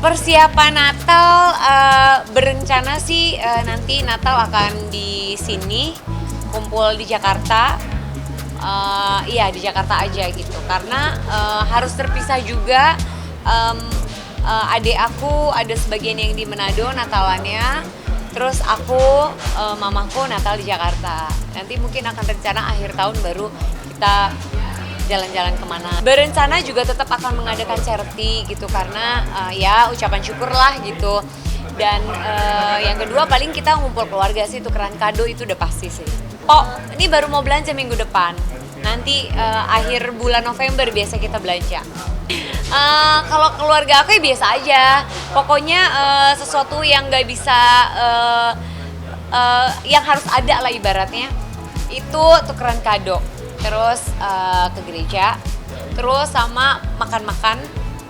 Persiapan Natal berencana sih nanti Natal akan di sini, kumpul di Jakarta. Iya di Jakarta aja gitu, karena harus terpisah juga. Adik aku ada sebagian yang di Manado Natalannya, terus aku mamaku Natal di Jakarta. Nanti mungkin akan rencana akhir tahun baru kita jalan-jalan kemana. Berencana juga tetap akan mengadakan charity gitu, karena ya ucapan syukur lah gitu. Dan yang kedua paling kita ngumpul keluarga sih, tukeran kado itu udah pasti sih. Oh ini baru mau belanja minggu depan, nanti akhir bulan November biasa kita belanja. Kalau keluarga aku ya biasa aja, pokoknya sesuatu yang nggak bisa yang harus ada lah ibaratnya, itu tukeran kado, terus ke gereja, terus sama makan-makan,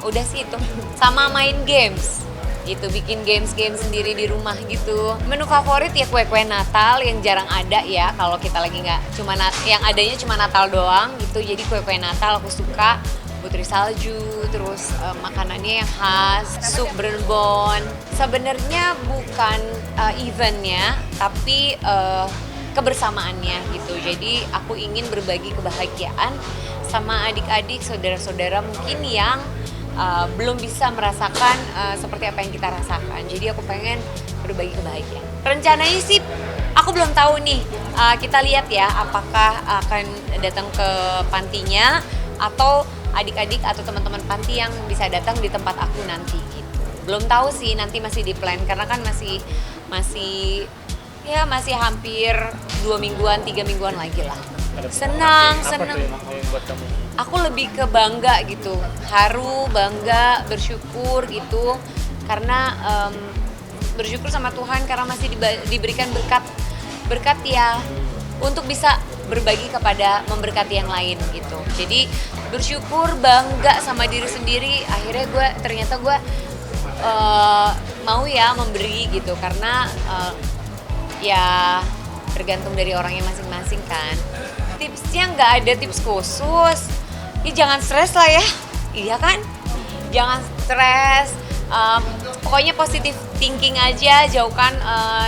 udah sih itu, sama main games gitu, bikin games sendiri di rumah gitu. Menu favorit ya kue-kue Natal yang jarang ada ya, kalau kita lagi nggak, cuma yang adanya cuma Natal doang gitu. Jadi kue-kue Natal aku suka, putri salju, terus makanannya yang khas, sup berbon. Sebenarnya bukan eventnya, tapi kebersamaannya gitu. Jadi aku ingin berbagi kebahagiaan sama adik-adik, saudara-saudara mungkin yang belum bisa merasakan seperti apa yang kita rasakan. Jadi aku pengen berbagi kebahagiaan. Rencananya sih aku belum tahu nih, kita lihat ya apakah akan datang ke pantinya atau adik-adik atau teman-teman panti yang bisa datang di tempat aku nanti gitu. Belum tahu sih, nanti masih di plan karena kan masih hampir 2 mingguan, 3 mingguan lagi lah. Senang. Aku lebih ke bangga gitu, haru, bangga, bersyukur gitu, karena bersyukur sama Tuhan karena masih diberikan berkat ya untuk bisa berbagi kepada, memberkati yang lain gitu. Jadi bersyukur, bangga sama diri sendiri. Akhirnya ternyata gue mau ya memberi gitu, karena ya bergantung dari orangnya masing-masing kan. Tipsnya nggak ada tips khusus. Ya jangan stres lah ya, iya kan? Jangan stres. Pokoknya positive thinking aja, jauhkan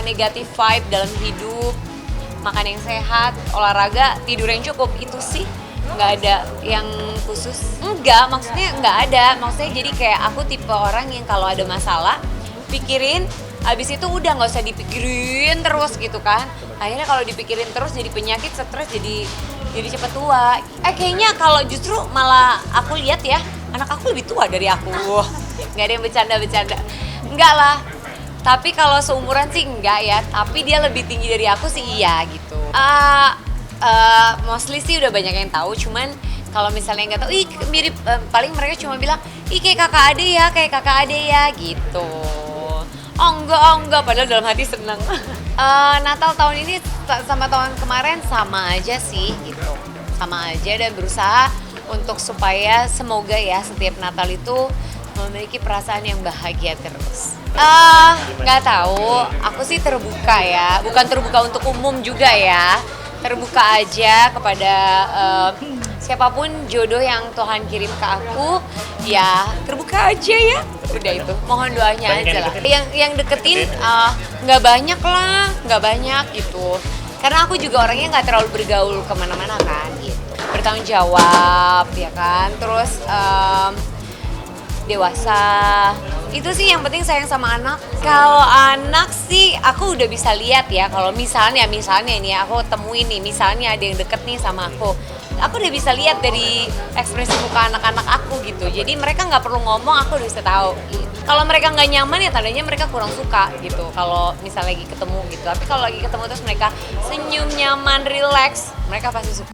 negative vibe dalam hidup. Makan yang sehat, olahraga, tidur yang cukup, itu sih nggak ada yang khusus. Enggak, maksudnya nggak ada. Maksudnya jadi kayak aku tipe orang yang kalau ada masalah, pikirin, habis itu udah nggak usah dipikirin terus gitu kan. Akhirnya kalau dipikirin terus jadi penyakit, stres, jadi cepet tua. Kayaknya kalau justru malah aku lihat ya, anak aku lebih tua dari aku. Nggak ada yang bercanda. Enggak lah. Tapi kalau seumuran sih enggak ya, tapi dia lebih tinggi dari aku sih iya gitu. Mostly sih udah banyak yang tahu, cuman kalau misalnya nggak tahu, mirip, paling mereka cuma bilang, kayak kakak ade ya gitu. Oh enggak, padahal dalam hati seneng. Natal tahun ini sama tahun kemarin sama aja sih gitu, sama aja, dan berusaha untuk supaya semoga ya setiap Natal itu memiliki perasaan yang bahagia terus. Nggak tahu, aku sih terbuka ya, bukan terbuka untuk umum juga ya, terbuka aja kepada siapapun jodoh yang Tuhan kirim ke aku, ya terbuka aja ya. Udah itu, mohon doanya aja lah. Yang deketin nggak banyak gitu. Karena aku juga orangnya nggak terlalu bergaul kemana-mana kan gitu. Bertanggung jawab ya kan, terus dewasa. Itu sih yang penting, sayang sama anak. Kalau anak sih aku udah bisa lihat ya, kalau misalnya ini aku temuin nih, misalnya ada yang deket nih sama aku udah bisa lihat dari ekspresi muka anak-anak aku gitu. Jadi mereka nggak perlu ngomong, aku udah bisa tahu. Kalau mereka nggak nyaman ya tandanya mereka kurang suka gitu. Kalau misalnya lagi ketemu gitu. Tapi kalau lagi ketemu terus mereka senyum, nyaman, relax, mereka pasti suka.